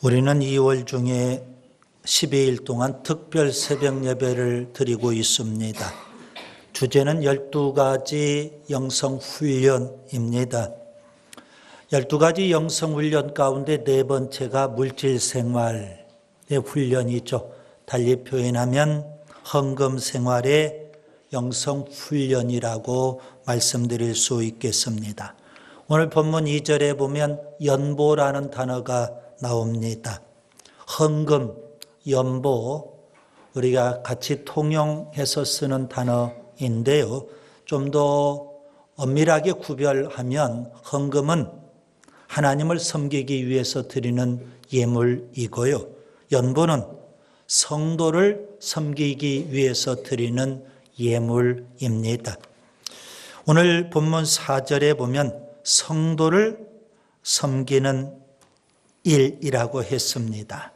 우리는 2월 중에 12일 동안 특별 새벽 예배를 드리고 있습니다. 주제는 12가지 영성훈련입니다. 12가지 영성훈련 가운데 네 번째가 물질생활의 훈련이죠. 달리 표현하면 헌금생활의 영성훈련이라고 말씀드릴 수 있겠습니다. 오늘 본문 2절에 보면 연보라는 단어가 나옵니다. 헌금, 연보, 우리가 같이 통용해서 쓰는 단어인데요. 좀 더 엄밀하게 구별하면 헌금은 하나님을 섬기기 위해서 드리는 예물이고요. 연보는 성도를 섬기기 위해서 드리는 예물입니다. 오늘 본문 4절에 보면 성도를 섬기는 일이라고 했습니다.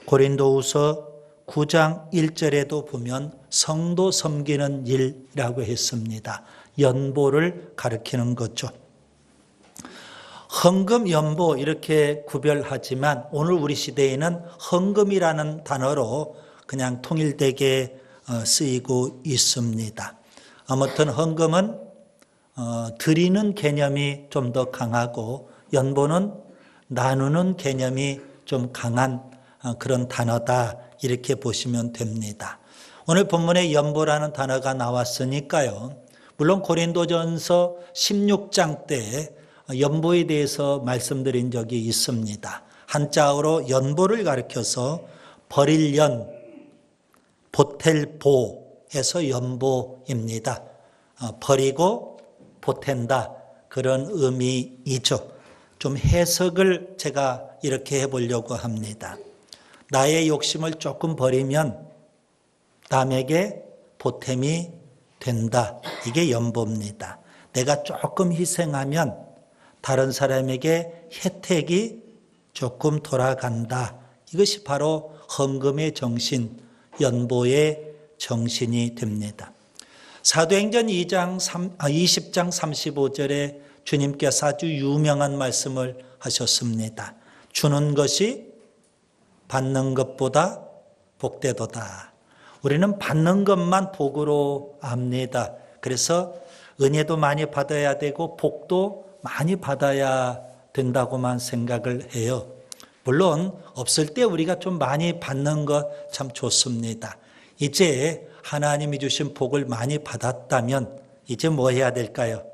고린도후서 9장 1절에도 보면 성도 섬기는 일이라고 했습니다. 연보를 가리키는 거죠. 헌금, 연보 이렇게 구별하지만 오늘 우리 시대에는 헌금이라는 단어로 그냥 통일되게 쓰이고 있습니다. 아무튼 헌금은 드리는 개념이 좀 더 강하고 연보는 나누는 개념이 좀 강한 그런 단어다 이렇게 보시면 됩니다. 오늘 본문에 연보라는 단어가 나왔으니까요. 물론 고린도전서 16장 때 연보에 대해서 말씀드린 적이 있습니다. 한자어로 연보를 가리켜서 버릴 연, 보탤 보에서 연보입니다. 버리고 보탠다 그런 의미이죠. 좀 해석을 제가 이렇게 해보려고 합니다. 나의 욕심을 조금 버리면 남에게 보탬이 된다. 이게 연보입니다. 내가 조금 희생하면 다른 사람에게 혜택이 조금 돌아간다. 이것이 바로 헌금의 정신, 연보의 정신이 됩니다. 사도행전 20장 35절에 주님께서 아주 유명한 말씀을 하셨습니다. 주는 것이 받는 것보다 복되도다. 우리는 받는 것만 복으로 압니다. 그래서 은혜도 많이 받아야 되고 복도 많이 받아야 된다고만 생각을 해요. 물론 없을 때 우리가 좀 많이 받는 것 참 좋습니다. 이제 하나님이 주신 복을 많이 받았다면 이제 뭐 해야 될까요?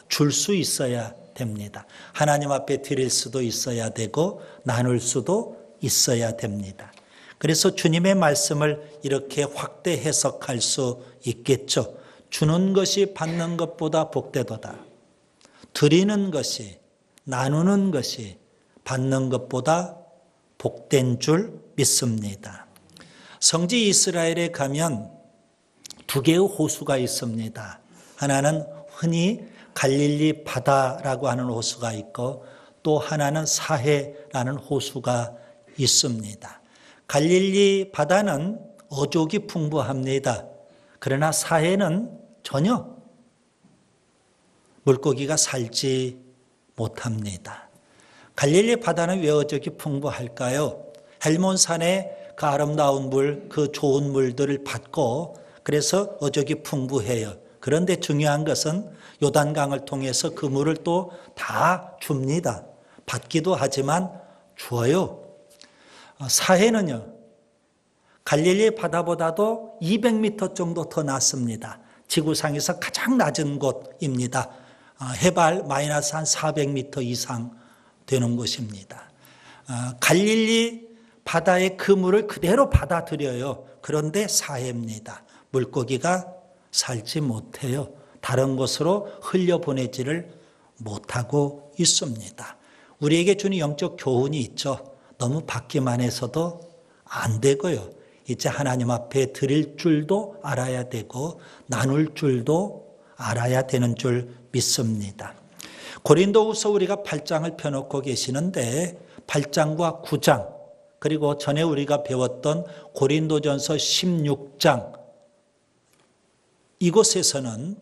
줄 수 있어야 됩니다. 하나님 앞에 드릴 수도 있어야 되고 나눌 수도 있어야 됩니다. 그래서 주님의 말씀을 이렇게 확대 해석할 수 있겠죠. 주는 것이 받는 것보다 복되도다. 드리는 것이, 나누는 것이 받는 것보다 복된 줄 믿습니다. 성지 이스라엘에 가면 두 개의 호수가 있습니다. 하나는 흔히 갈릴리 바다라고 하는 호수가 있고 또 하나는 사해라는 호수가 있습니다. 갈릴리 바다는 어족이 풍부합니다. 그러나 사해는 전혀 물고기가 살지 못합니다. 갈릴리 바다는 왜 어족이 풍부할까요? 헬몬산의 그 아름다운 물, 그 좋은 물들을 받고 그래서 어족이 풍부해요. 그런데 중요한 것은 요단강을 통해서 그 물을 또 다 줍니다. 받기도 하지만 주어요. 사해는요. 갈릴리 바다보다도 200m 정도 더 낮습니다. 지구상에서 가장 낮은 곳입니다. 해발 마이너스 한 400m 이상 되는 곳입니다. 갈릴리 바다의 그 물을 그대로 받아들여요. 그런데 사해입니다. 물고기가 살지 못해요. 다른 곳으로 흘려보내지를 못하고 있습니다. 우리에게 주는 영적 교훈이 있죠. 너무 받기만 해서도 안 되고요. 이제 하나님 앞에 드릴 줄도 알아야 되고 나눌 줄도 알아야 되는 줄 믿습니다. 고린도후서 우리가 8장을 펴놓고 계시는데 8장과 9장 그리고 전에 우리가 배웠던 고린도전서 16장 이곳에서는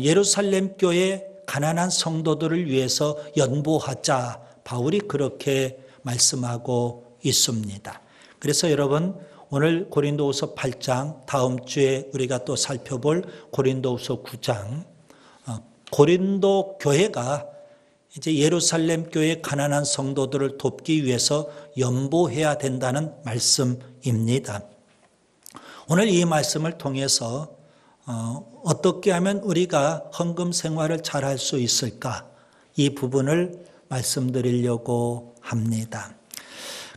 예루살렘 교회 가난한 성도들을 위해서 연보하자 바울이 그렇게 말씀하고 있습니다. 그래서 여러분 오늘 고린도후서 8장, 다음 주에 우리가 또 살펴볼 고린도후서 9장, 고린도 교회가 이제 예루살렘 교회 가난한 성도들을 돕기 위해서 연보해야 된다는 말씀입니다. 오늘 이 말씀을 통해서 어떻게 하면 우리가 헌금 생활을 잘할 수 있을까? 이 부분을 말씀드리려고 합니다.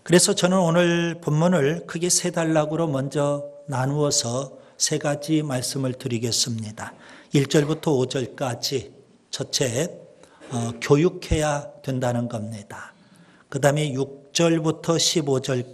그래서 저는 오늘 본문을 크게 세 단락으로 먼저 나누어서 세 가지 말씀을 드리겠습니다. 1절부터 5절까지 첫째, 교육해야 된다는 겁니다. 그 다음에 6절부터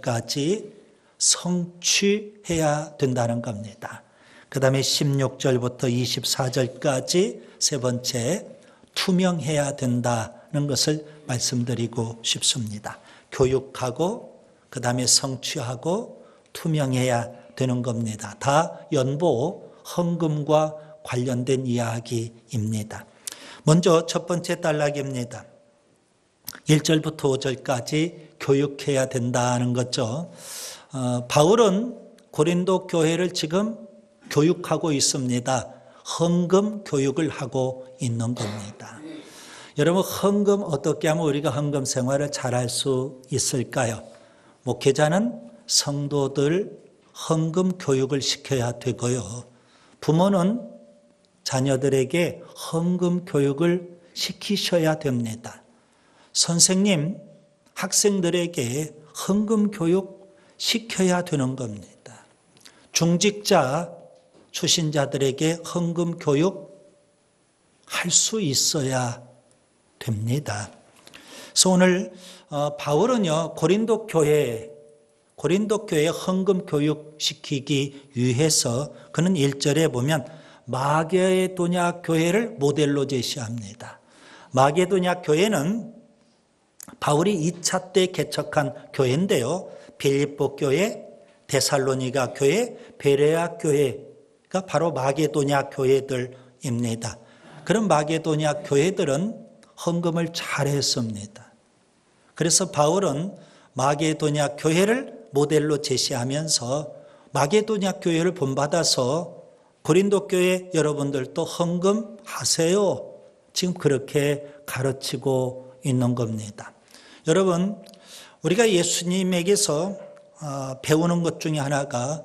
15절까지 성취해야 된다는 겁니다. 그 다음에 16절부터 24절까지 세 번째, 투명해야 된다는 것을 말씀드리고 싶습니다. 교육하고 그 다음에 성취하고 투명해야 되는 겁니다. 다 연보, 헌금과 관련된 이야기입니다. 먼저 첫 번째 단락입니다. 1절부터 5절까지 교육해야 된다는 거죠. 바울은 고린도 교회를 지금 교육하고 있습니다. 헌금 교육을 하고 있는 겁니다. 여러분, 헌금 어떻게 하면 우리가 헌금 생활을 잘할 수 있을까요? 목회자는 성도들 헌금 교육을 시켜야 되고요. 부모는 자녀들에게 헌금 교육을 시키셔야 됩니다. 선생님, 학생들에게 헌금 교육 시켜야 되는 겁니다. 중직자, 추신자들에게 헌금 교육 할 수 있어야 됩니다. 그래서 오늘 바울은요, 고린도 교회에 헌금 교육 시키기 위해서 그는 1절에 보면 마게도냐 교회를 모델로 제시합니다. 마게도냐 교회는 바울이 2차 때 개척한 교회인데요. 빌립보 교회, 데살로니가 교회, 베레아 교회가 바로 마게도냐 교회들입니다. 그런 마게도냐 교회들은 헌금을 잘했습니다. 그래서 바울은 마게도냐 교회를 모델로 제시하면서 마게도냐 교회를 본받아서 고린도 교회 여러분들도 헌금하세요. 지금 그렇게 가르치고 있는 겁니다. 여러분, 우리가 예수님에게서 배우는 것 중에 하나가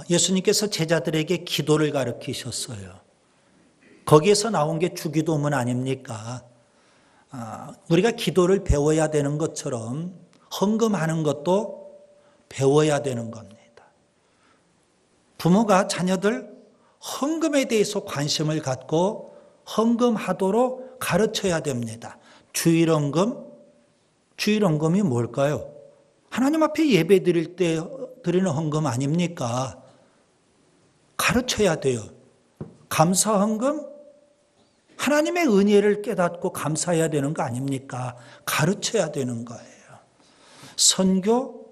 예수님께서 제자들에게 기도를 가르치셨어요. 거기에서 나온 게 주기도문 아닙니까? 우리가 기도를 배워야 되는 것처럼 헌금하는 것도 배워야 되는 겁니다. 부모가 자녀들 헌금에 대해서 관심을 갖고 헌금하도록 가르쳐야 됩니다. 주일헌금이 뭘까요? 하나님 앞에 예배 드릴 때 드리는 헌금 아닙니까? 가르쳐야 돼요. 감사헌금? 하나님의 은혜를 깨닫고 감사해야 되는 거 아닙니까? 가르쳐야 되는 거예요. 선교,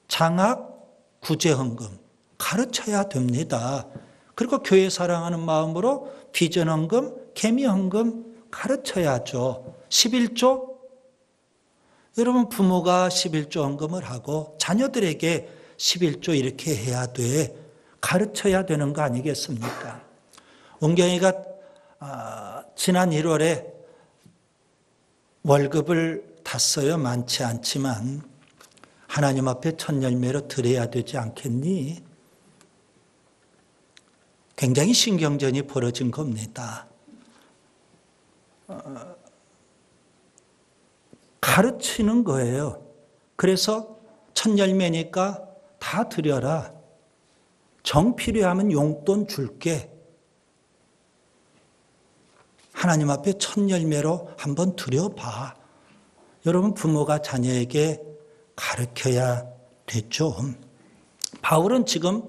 장학, 구제헌금 가르쳐야 됩니다. 그리고 교회 사랑하는 마음으로 비전헌금, 개미헌금 가르쳐야죠. 11조? 여러분, 부모가 11조 헌금을 하고 자녀들에게 11조 이렇게 해야 돼. 가르쳐야 되는 거 아니겠습니까? 은경이가 지난 1월에 월급을 탔어요. 많지 않지만 하나님 앞에 첫 열매로 드려야 되지 않겠니? 굉장히 신경전이 벌어진 겁니다. 가르치는 거예요. 그래서 첫 열매니까 다 드려라. 정 필요하면 용돈 줄게. 하나님 앞에 첫 열매로 한번 드려봐. 여러분, 부모가 자녀에게 가르쳐야 되죠. 바울은 지금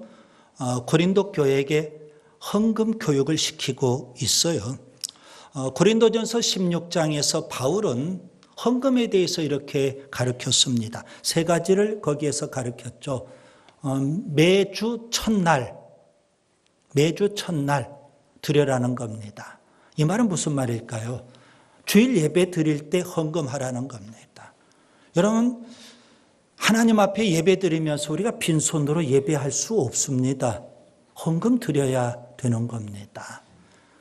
고린도 교회에게 헌금 교육을 시키고 있어요. 고린도전서 16장에서 바울은 헌금에 대해서 이렇게 가르쳤습니다. 세 가지를 거기에서 가르쳤죠. 매주 첫날 드려라는 겁니다. 이 말은 무슨 말일까요? 주일 예배 드릴 때 헌금하라는 겁니다. 여러분, 하나님 앞에 예배 드리면서 우리가 빈손으로 예배할 수 없습니다. 헌금 드려야 되는 겁니다.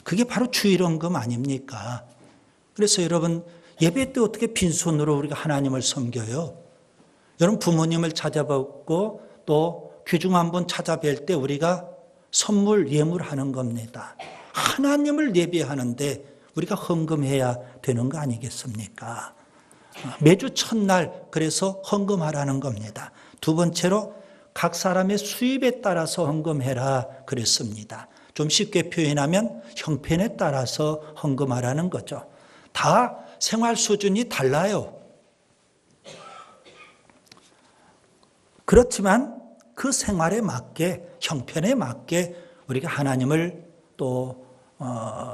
그게 바로 주일헌금 아닙니까? 그래서 여러분, 예배 때 어떻게 빈손으로 우리가 하나님을 섬겨요? 여러분, 부모님을 찾아뵙고 또 귀중 한 번 찾아뵐 때 우리가 선물, 예물하는 겁니다. 하나님을 예배하는데 우리가 헌금해야 되는 거 아니겠습니까? 매주 첫날 그래서 헌금하라는 겁니다. 두 번째로 각 사람의 수입에 따라서 헌금해라 그랬습니다. 좀 쉽게 표현하면 형편에 따라서 헌금하라는 거죠. 다 생활 수준이 달라요. 그렇지만 그 생활에 맞게, 형편에 맞게 우리가 하나님을 또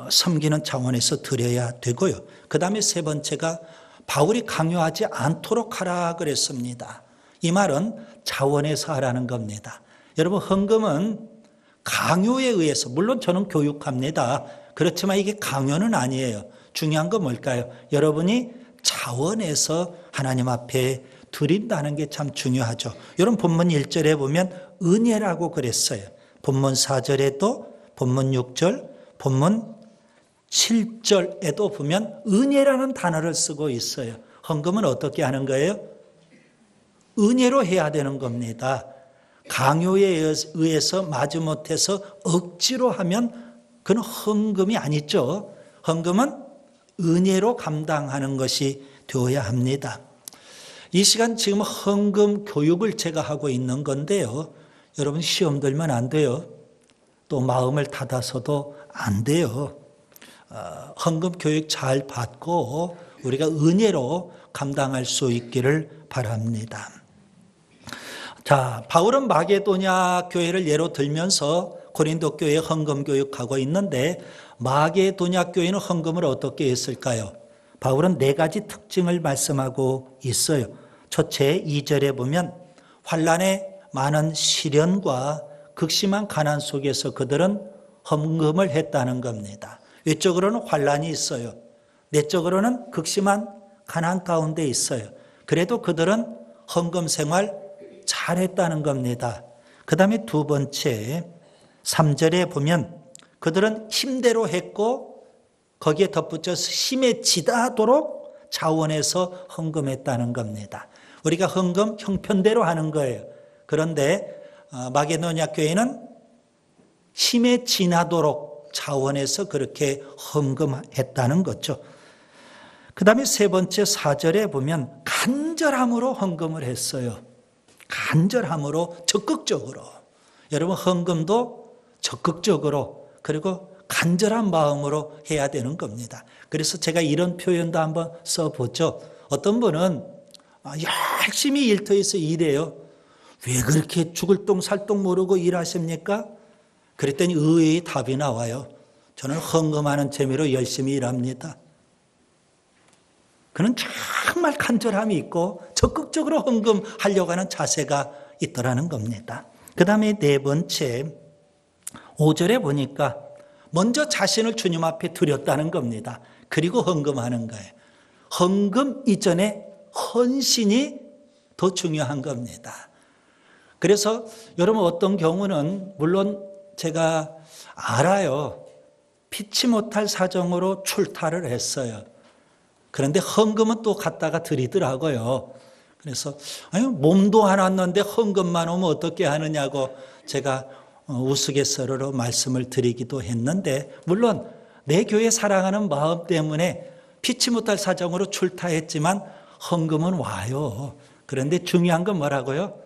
섬기는 차원에서 드려야 되고요. 그 다음에 세 번째가 바울이 강요하지 않도록 하라 그랬습니다. 이 말은 자원에서 하라는 겁니다. 여러분, 헌금은 강요에 의해서, 물론 저는 교육합니다. 그렇지만 이게 강요는 아니에요. 중요한 건 뭘까요? 여러분이 자원에서 하나님 앞에 드린다는 게 참 중요하죠. 여러분, 본문 1절에 보면 은혜라고 그랬어요. 본문 4절에도, 본문 6절, 본문 7절에도 보면 은혜라는 단어를 쓰고 있어요. 헌금은 어떻게 하는 거예요? 은혜로 해야 되는 겁니다. 강요에 의해서 마지못해서 억지로 하면 그건 헌금이 아니죠. 헌금은 은혜로 감당하는 것이 되어야 합니다. 이 시간 지금 헌금 교육을 제가 하고 있는 건데요. 여러분, 시험 들면 안 돼요. 또 마음을 닫아서도 안 돼요. 헌금 교육 잘 받고 우리가 은혜로 감당할 수 있기를 바랍니다. 자, 바울은 마게도냐 교회를 예로 들면서 고린도 교회에 헌금 교육하고 있는데 마게도냐 교회는 헌금을 어떻게 했을까요? 바울은 네 가지 특징을 말씀하고 있어요. 첫째, 2절에 보면 환난의 많은 시련과 극심한 가난 속에서 그들은 헌금을 했다는 겁니다. 외적으로는 환난이 있어요. 내적으로는 극심한 가난 가운데 있어요. 그래도 그들은 헌금 생활 잘했다는 겁니다. 그 다음에 두 번째, 3절에 보면 그들은 힘대로 했고 거기에 덧붙여서 힘에 지다하도록 자원해서 헌금했다는 겁니다. 우리가 헌금 형편대로 하는 거예요. 그런데 마게도냐 교회는 힘에 지나도록 자원해서 그렇게 헌금했다는 거죠. 그 다음에 세 번째 4절에 보면 간절함으로 헌금을 했어요. 간절함으로, 적극적으로. 여러분, 헌금도 적극적으로 그리고 간절한 마음으로 해야 되는 겁니다. 그래서 제가 이런 표현도 한번 써보죠. 어떤 분은 열심히 일터에서 일해요. 왜 그렇게 죽을 똥 살 똥 모르고 일하십니까? 그랬더니 의외의 답이 나와요. 저는 헌금하는 재미로 열심히 일합니다. 그는 정말 간절함이 있고 적극적으로 헌금하려고 하는 자세가 있더라는 겁니다. 그 다음에 네 번째, 5절에 보니까 먼저 자신을 주님 앞에 드렸다는 겁니다. 그리고 헌금하는 거예요. 헌금 이전에 헌신이 더 중요한 겁니다. 그래서 여러분, 어떤 경우는 물론 제가 알아요. 피치 못할 사정으로 출타를 했어요. 그런데 헌금은 또 갖다가 드리더라고요. 그래서 몸도 안 왔는데 헌금만 오면 어떻게 하느냐고 제가 우스갯소리로 말씀을 드리기도 했는데, 물론 내 교회 사랑하는 마음 때문에 피치 못할 사정으로 출타했지만 헌금은 와요. 그런데 중요한 건 뭐라고요?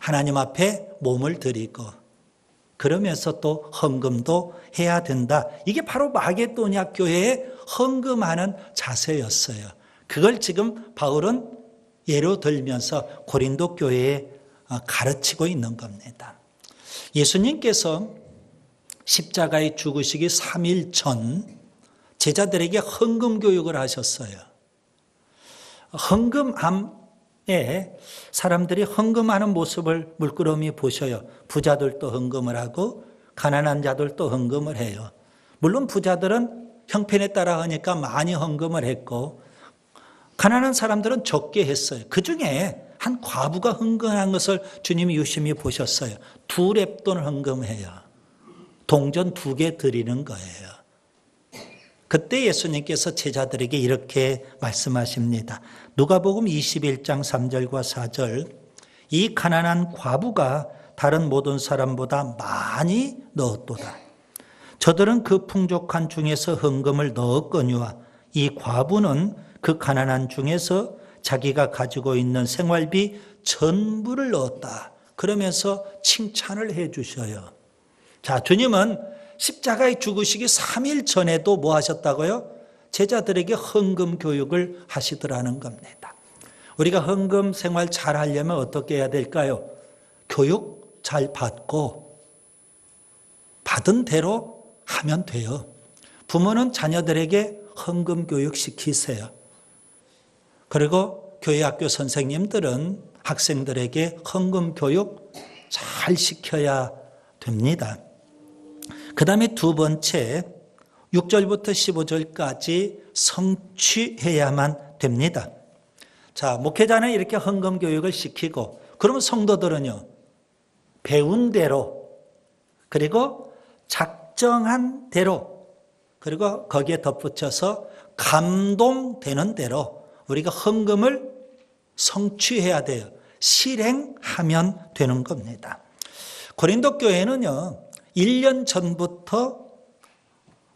하나님 앞에 몸을 드리고 그러면서 또 헌금도 해야 된다. 이게 바로 마게도냐 교회의 헌금하는 자세였어요. 그걸 지금 바울은 예로 들면서 고린도 교회에 가르치고 있는 겁니다. 예수님께서 십자가에 죽으시기 3일 전 제자들에게 헌금 교육을 하셨어요. 헌금함에 사람들이 헌금하는 모습을 물끄러미 보셔요. 부자들도 헌금을 하고 가난한 자들도 헌금을 해요. 물론 부자들은 형편에 따라 하니까 많이 헌금을 했고 가난한 사람들은 적게 했어요. 그 중에 한 과부가 헌금한 것을 주님이 유심히 보셨어요. 2렙돈을 헌금해요. 동전 2개 드리는 거예요. 그때 예수님께서 제자들에게 이렇게 말씀하십니다. 누가복음 21장 3절과 4절. 이 가난한 과부가 다른 모든 사람보다 많이 넣었도다. 저들은 그 풍족한 중에서 헌금을 넣었거니와 이 과부는 그 가난한 중에서 자기가 가지고 있는 생활비 전부를 넣었다. 그러면서 칭찬을 해 주셔요. 자, 주님은 십자가에 죽으시기 3일 전에도 뭐 하셨다고요? 제자들에게 헌금 교육을 하시더라는 겁니다. 우리가 헌금 생활 잘 하려면 어떻게 해야 될까요? 교육 잘 받고 받은 대로 하면 돼요. 부모는 자녀들에게 헌금 교육 시키세요. 그리고 교회 학교 선생님들은 학생들에게 헌금 교육 잘 시켜야 됩니다. 그 다음에 2번째, 6절부터 15절까지 성취해야만 됩니다. 자, 목회자는 이렇게 헌금 교육을 시키고, 그러면 성도들은요, 배운 대로, 그리고 작정한 대로, 그리고 거기에 덧붙여서 감동되는 대로 우리가 헌금을 성취해야 돼요. 실행하면 되는 겁니다. 고린도 교회는요, 1년 전부터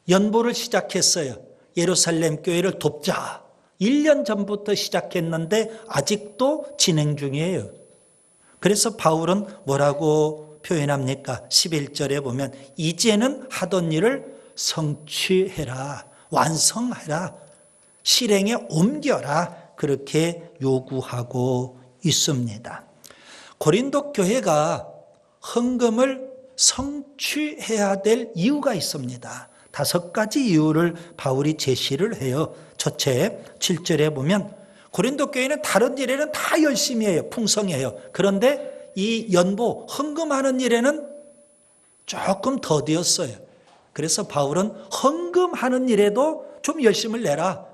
연보를 시작했어요. 예루살렘 교회를 돕자. 1년 전부터 시작했는데 아직도 진행 중이에요. 그래서 바울은 뭐라고 표현합니까? 11절에 보면 이제는 하던 일을 성취해라. 완성해라. 실행에 옮겨라. 그렇게 요구하고 있습니다. 고린도 교회가 헌금을 성취해야 될 이유가 있습니다. 5가지 이유를 바울이 제시를 해요. 첫째, 7절에 보면 고린도 교회는 다른 일에는 다 열심히 해요. 풍성해요. 그런데 이 연보, 헌금하는 일에는 조금 더디었어요. 그래서 바울은 헌금하는 일에도 좀 열심을 내라.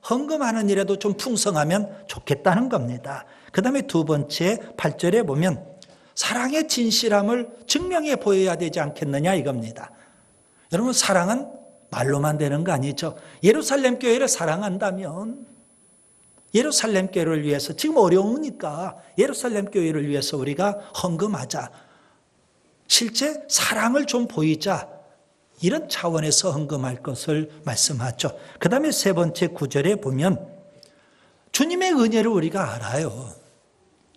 헌금하는 일에도 좀 풍성하면 좋겠다는 겁니다. 그 다음에 2번째, 8절에 보면 사랑의 진실함을 증명해 보여야 되지 않겠느냐 이겁니다. 여러분, 사랑은 말로만 되는 거 아니죠. 예루살렘 교회를 사랑한다면 예루살렘 교회를 위해서 지금 어려우니까 예루살렘 교회를 위해서 우리가 헌금하자. 실제 사랑을 좀 보이자. 이런 차원에서 헌금할 것을 말씀하죠. 그 다음에 3번째 9절에 보면 주님의 은혜를 우리가 알아요.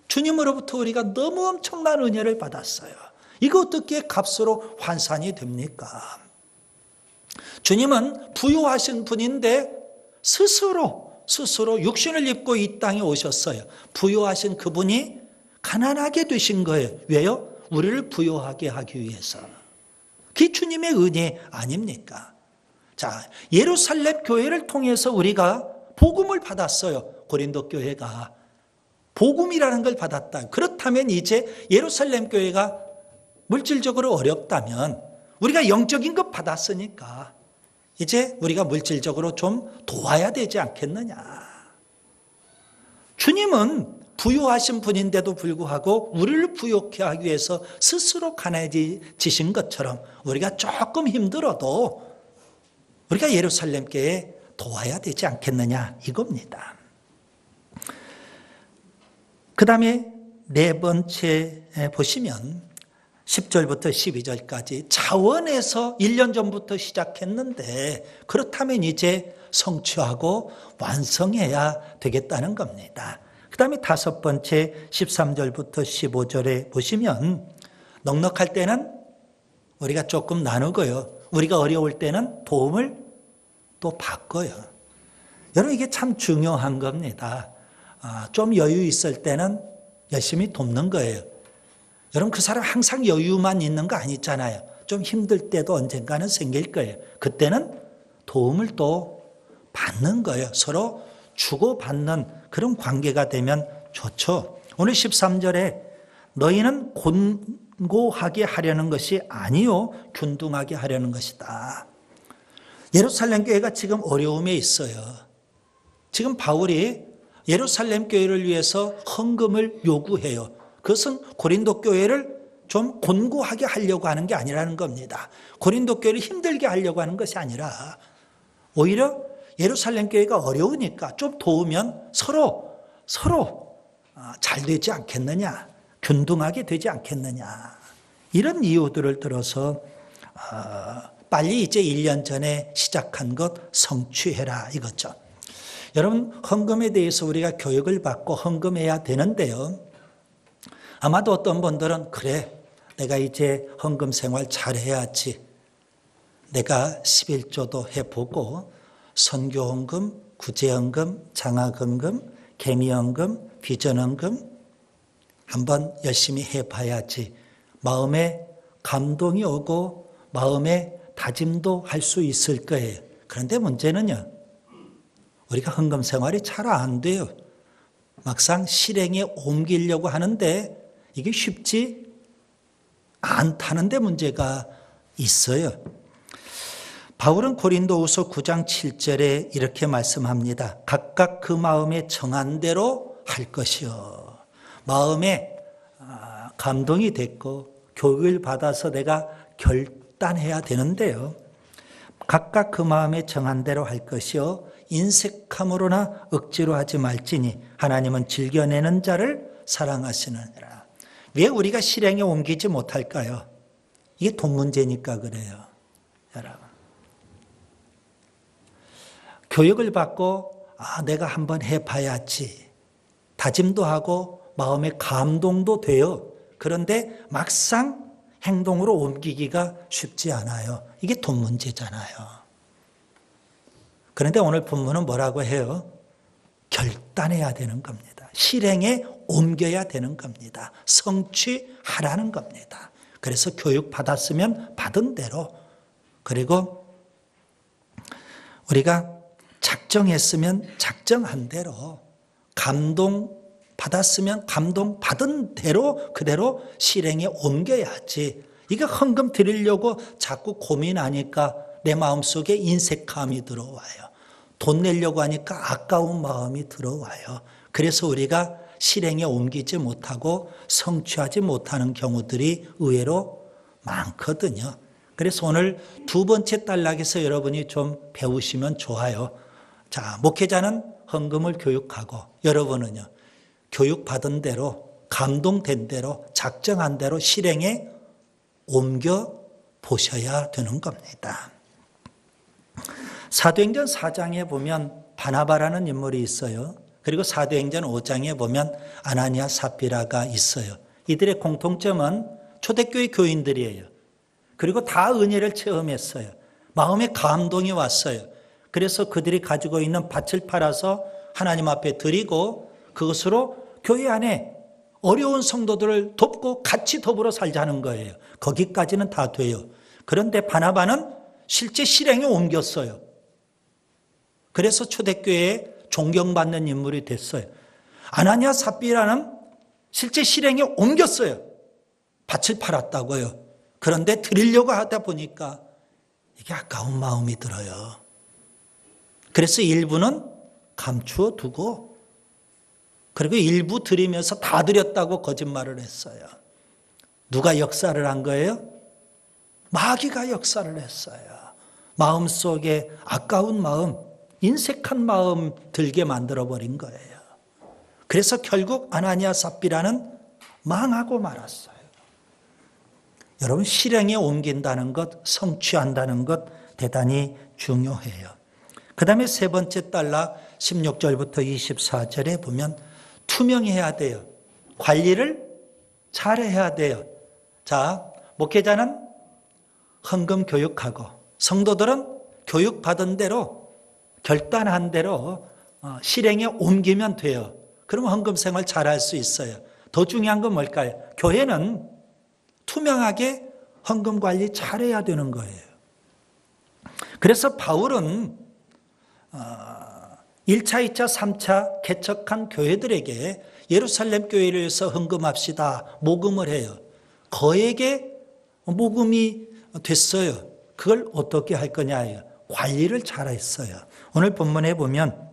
주님으로부터 우리가 너무 엄청난 은혜를 받았어요. 이거 어떻게 값으로 환산이 됩니까? 주님은 부유하신 분인데 스스로 육신을 입고 이 땅에 오셨어요. 부유하신 그분이 가난하게 되신 거예요. 왜요? 우리를 부유하게 하기 위해서. 그게 주님의 은혜 아닙니까? 자, 예루살렘 교회를 통해서 우리가 복음을 받았어요. 고린도 교회가. 복음이라는 걸 받았다. 그렇다면 이제 예루살렘 교회가 물질적으로 어렵다면 우리가 영적인 것 받았으니까 이제 우리가 물질적으로 좀 도와야 되지 않겠느냐. 주님은 부유하신 분인데도 불구하고 우리를 부유케 하기 위해서 스스로 가난해지신 것처럼 우리가 조금 힘들어도 우리가 예루살렘 교회에 도와야 되지 않겠느냐 이겁니다. 그 다음에 4번째 보시면 10절부터 12절까지 자원에서 1년 전부터 시작했는데 그렇다면 이제 성취하고 완성해야 되겠다는 겁니다. 그 다음에 5번째 13절부터 15절에 보시면 넉넉할 때는 우리가 조금 나누고요. 우리가 어려울 때는 도움을 또 받고요. 여러분 이게 참 중요한 겁니다. 좀 여유 있을 때는 열심히 돕는 거예요. 여러분 그 사람 항상 여유만 있는 거 아니잖아요. 좀 힘들 때도 언젠가는 생길 거예요. 그때는 도움을 또 받는 거예요. 서로 주고받는 그런 관계가 되면 좋죠. 오늘 13절에 너희는 곤고하게 하려는 것이 아니요 균등하게 하려는 것이다. 예루살렘 교회가 지금 어려움에 있어요. 지금 바울이 예루살렘 교회를 위해서 헌금을 요구해요. 그것은 고린도 교회를 좀 곤고하게 하려고 하는 게 아니라는 겁니다. 고린도 교회를 힘들게 하려고 하는 것이 아니라 오히려 예루살렘 교회가 어려우니까 좀 도우면 서로 잘 되지 않겠느냐, 균등하게 되지 않겠느냐, 이런 이유들을 들어서 빨리 이제 1년 전에 시작한 것 성취해라 이거죠. 여러분, 헌금에 대해서 우리가 교육을 받고 헌금해야 되는데요. 아마도 어떤 분들은 그래, 내가 이제 헌금 생활 잘해야지. 내가 11조도 해보고 선교헌금, 구제헌금, 장학헌금, 개미헌금, 비전헌금 한번 열심히 해봐야지. 마음에 감동이 오고 마음에 다짐도 할 수 있을 거예요. 그런데 문제는요, 우리가 헌금 생활이 잘 안 돼요. 막상 실행에 옮기려고 하는데 이게 쉽지 않다는 데 문제가 있어요. 바울은 고린도후서 9장 7절에 이렇게 말씀합니다. 각각 그 마음에 정한 대로 할 것이요. 마음에 감동이 됐고 교육을 받아서 내가 결단해야 되는데요. 각각 그 마음에 정한 대로 할 것이요. 인색함으로나 억지로 하지 말지니 하나님은 즐겨내는 자를 사랑하시느니라. 왜 우리가 실행에 옮기지 못할까요? 이게 돈 문제니까 그래요. 여러분, 교육을 받고 내가 한번 해봐야지 다짐도 하고 마음의 감동도 돼요. 그런데 막상 행동으로 옮기기가 쉽지 않아요. 이게 돈 문제잖아요. 그런데 오늘 본문은 뭐라고 해요? 결단해야 되는 겁니다. 실행에 옮겨야 되는 겁니다. 성취하라는 겁니다. 그래서 교육 받았으면 받은 대로, 그리고 우리가 작정했으면 작정한 대로, 감동 받았으면 감동 받은 대로 그대로 실행에 옮겨야지. 이거 헌금 드리려고 자꾸 고민하니까 내 마음속에 인색함이 들어와요. 돈 내려고 하니까 아까운 마음이 들어와요. 그래서 우리가 실행에 옮기지 못하고 성취하지 못하는 경우들이 의외로 많거든요. 그래서 오늘 두 번째 단락에서 여러분이 좀 배우시면 좋아요. 자, 목회자는 헌금을 교육하고 여러분은요, 교육받은 대로, 감동된 대로, 작정한 대로 실행에 옮겨 보셔야 되는 겁니다. 사도행전 4장에 보면 바나바라는 인물이 있어요. 그리고 사도행전 5장에 보면 아나니아 삽비라가 있어요. 이들의 공통점은 초대교회 교인들이에요. 그리고 다 은혜를 체험했어요. 마음에 감동이 왔어요. 그래서 그들이 가지고 있는 밭을 팔아서 하나님 앞에 드리고 그것으로 교회 안에 어려운 성도들을 돕고 같이 더불어 살자는 거예요. 거기까지는 다 돼요. 그런데 바나바는 실제 실행에 옮겼어요. 그래서 초대교회에 존경받는 인물이 됐어요. 아나니아 삽비라는 실제 실행에 옮겼어요. 밭을 팔았다고요. 그런데 드리려고 하다 보니까 이게 아까운 마음이 들어요. 그래서 일부는 감추어 두고, 그리고 일부 드리면서 다 드렸다고 거짓말을 했어요. 누가 역사를 한 거예요? 마귀가 역사를 했어요. 마음속에 아까운 마음, 인색한 마음 들게 만들어버린 거예요. 그래서 결국 아나니아 삽비라는 망하고 말았어요. 여러분, 실행에 옮긴다는 것, 성취한다는 것 대단히 중요해요. 그 다음에 세 번째 단락 16절부터 24절에 보면 투명해야 돼요. 관리를 잘해야 돼요. 자, 목회자는 헌금 교육하고 성도들은 교육받은 대로, 결단한 대로 실행에 옮기면 돼요. 그러면 헌금 생활 잘할 수 있어요. 더 중요한 건 뭘까요? 교회는 투명하게 헌금 관리 잘해야 되는 거예요. 그래서 바울은 1차, 2차, 3차 개척한 교회들에게 예루살렘 교회를 위해서 헌금합시다, 모금을 해요. 거액의 모금이 됐어요. 그걸 어떻게 할 거냐? 관리를 잘했어요. 오늘 본문에 보면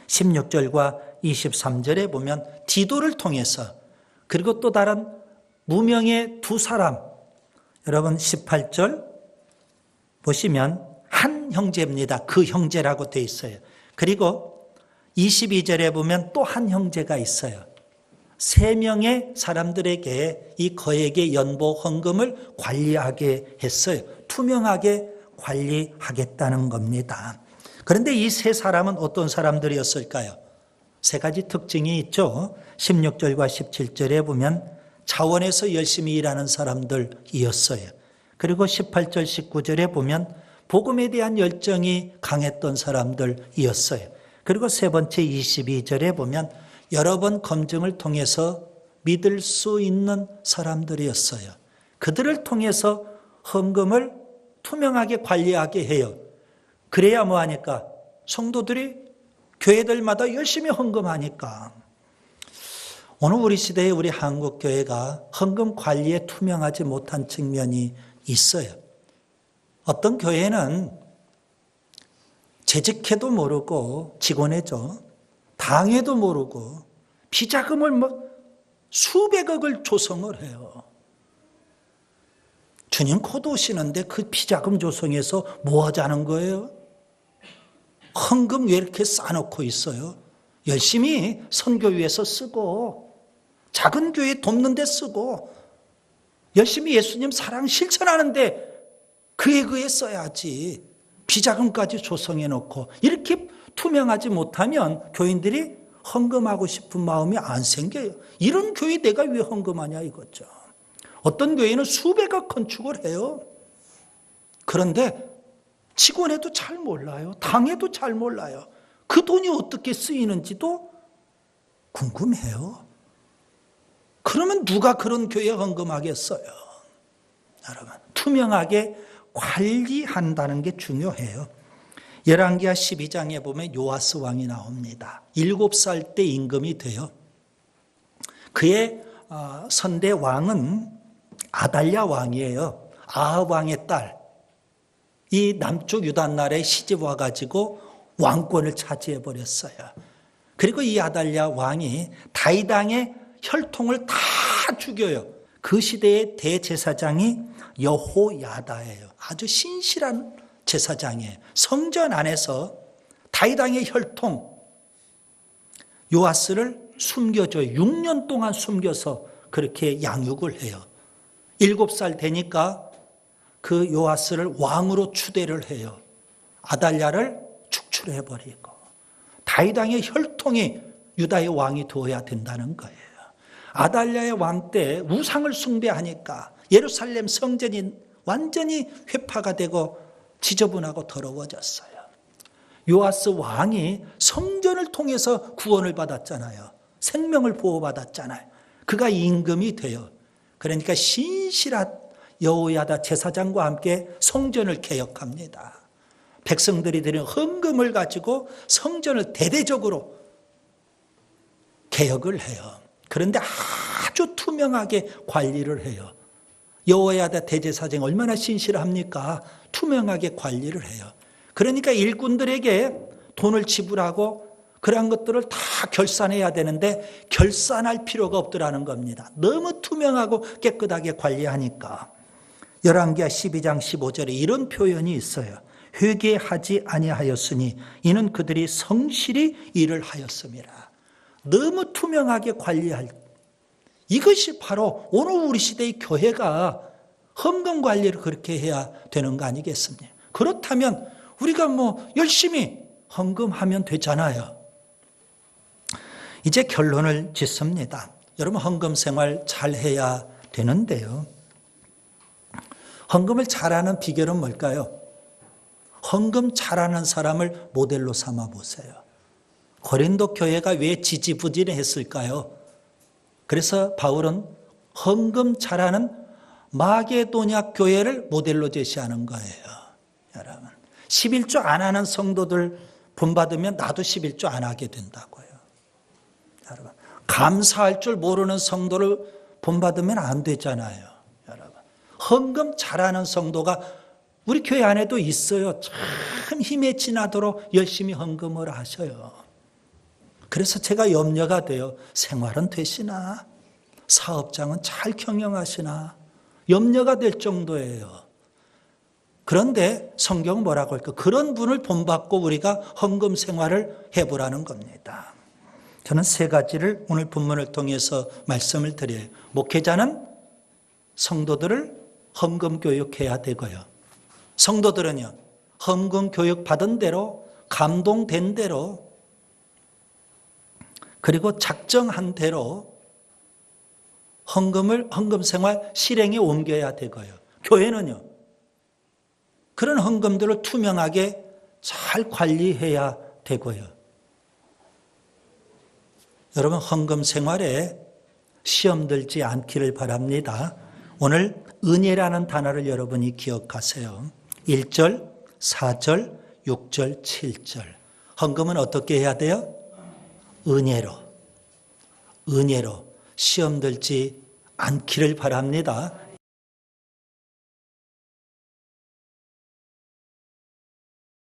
16절과 23절에 보면 디도를 통해서, 그리고 또 다른 무명의 두 사람, 여러분 18절 보시면 한 형제입니다. 그 형제라고 되어 있어요. 그리고 22절에 보면 또 한 형제가 있어요. 3명의 사람들에게 이 거액의 연보 헌금을 관리하게 했어요. 투명하게 관리하겠다는 겁니다. 그런데 이 세 사람은 어떤 사람들이었을까요? 3가지 특징이 있죠. 16절과 17절에 보면 자원에서 열심히 일하는 사람들이었어요. 그리고 18절, 19절에 보면 복음에 대한 열정이 강했던 사람들이었어요. 그리고 세 번째 22절에 보면 여러 번 검증을 통해서 믿을 수 있는 사람들이었어요. 그들을 통해서 헌금을 투명하게 관리하게 해요. 그래야 뭐하니까? 성도들이 교회들마다 열심히 헌금하니까. 오늘 우리 시대에 우리 한국교회가 헌금 관리에 투명하지 못한 측면이 있어요. 어떤 교회는 재직해도 모르고 직원회죠. 당회도 모르고 비자금을 수백억을 조성을 해요. 주님 곧 오시는데 그 비자금 조성해서 뭐 하자는 거예요? 헌금 왜 이렇게 쌓아놓고 있어요? 열심히 선교 위해서 쓰고 작은 교회 돕는 데 쓰고 열심히 예수님 사랑 실천하는데 그에 써야지. 비자금까지 조성해 놓고 이렇게 투명하지 못하면 교인들이 헌금하고 싶은 마음이 안 생겨요. 이런 교회 내가 왜 헌금하냐 이거죠. 어떤 교회는 수백억 건축을 해요. 그런데 직원에도 잘 몰라요. 당에도 잘 몰라요. 그 돈이 어떻게 쓰이는지도 궁금해요. 그러면 누가 그런 교회에 헌금하겠어요? 여러분, 투명하게 관리한다는 게 중요해요. 열왕기하 12장에 보면 요아스 왕이 나옵니다. 7살 때 임금이 돼요. 그의 선대 왕은 아달랴 왕이에요. 아합 왕의 딸. 이 남쪽 유다 나라에 시집 와가지고 왕권을 차지해 버렸어요. 그리고 이 아달랴 왕이 다윗 왕의 혈통을 다 죽여요. 그 시대의 대제사장이 여호야다예요. 아주 신실한 제사장이에요. 성전 안에서 다윗 왕의 혈통 요아스를 숨겨줘요. 6년 동안 숨겨서 그렇게 양육을 해요. 7살 되니까 그 요아스를 왕으로 추대를 해요. 아달랴를 축출해버리고 다윗 왕의 혈통이 유다의 왕이 되어야 된다는 거예요. 아달랴의 왕 때 우상을 숭배하니까 예루살렘 성전이 완전히 회파가 되고 지저분하고 더러워졌어요. 요아스 왕이 성전을 통해서 구원을 받았잖아요. 생명을 보호받았잖아요. 그가 임금이 돼요. 그러니까 신실한 여호야다 제사장과 함께 성전을 개혁합니다. 백성들이 드린 헌금을 가지고 성전을 대대적으로 개혁을 해요. 그런데 아주 투명하게 관리를 해요. 여호야다 대제사장이 얼마나 신실합니까? 투명하게 관리를 해요. 그러니까 일꾼들에게 돈을 지불하고 그러한 것들을 다 결산해야 되는데 결산할 필요가 없더라는 겁니다. 너무 투명하고 깨끗하게 관리하니까. 열왕기하 12장 15절에 이런 표현이 있어요. 회개하지 아니하였으니 이는 그들이 성실히 일을 하였음이라. 너무 투명하게 관리할, 이것이 바로 오늘 우리 시대의 교회가 헌금 관리를 그렇게 해야 되는 거 아니겠습니까? 그렇다면 우리가 열심히 헌금하면 되잖아요. 이제 결론을 짓습니다. 여러분, 헌금 생활 잘 해야 되는데요. 헌금을 잘하는 비결은 뭘까요? 헌금 잘하는 사람을 모델로 삼아 보세요. 고린도 교회가 왜 지지부진했을까요? 그래서 바울은 헌금 잘하는 마게도냐 교회를 모델로 제시하는 거예요. 여러분, 11조 안 하는 성도들 본받으면 나도 11조 안 하게 된다고요. 여러분, 감사할 줄 모르는 성도를 본받으면 안 되잖아요. 여러분, 헌금 잘하는 성도가 우리 교회 안에도 있어요. 참 힘에 지나도록 열심히 헌금을 하셔요. 그래서 제가 염려가 돼요. 생활은 되시나? 사업장은 잘 경영하시나? 염려가 될 정도예요. 그런데 성경 뭐라고 할까? 그런 분을 본받고 우리가 헌금 생활을 해보라는 겁니다. 저는 세 가지를 오늘 본문을 통해서 말씀을 드려요. 목회자는 성도들을 헌금 교육해야 되고요. 성도들은요, 헌금 교육 받은 대로, 감동된 대로, 그리고 작정한 대로 헌금 생활 실행에 옮겨야 되고요. 교회는요, 그런 헌금들을 투명하게 잘 관리해야 되고요. 여러분, 헌금 생활에 시험 들지 않기를 바랍니다. 오늘 은혜라는 단어를 여러분이 기억하세요. 1절, 4절, 6절, 7절. 헌금은 어떻게 해야 돼요? 은혜로 시험 들지 않기를 바랍니다.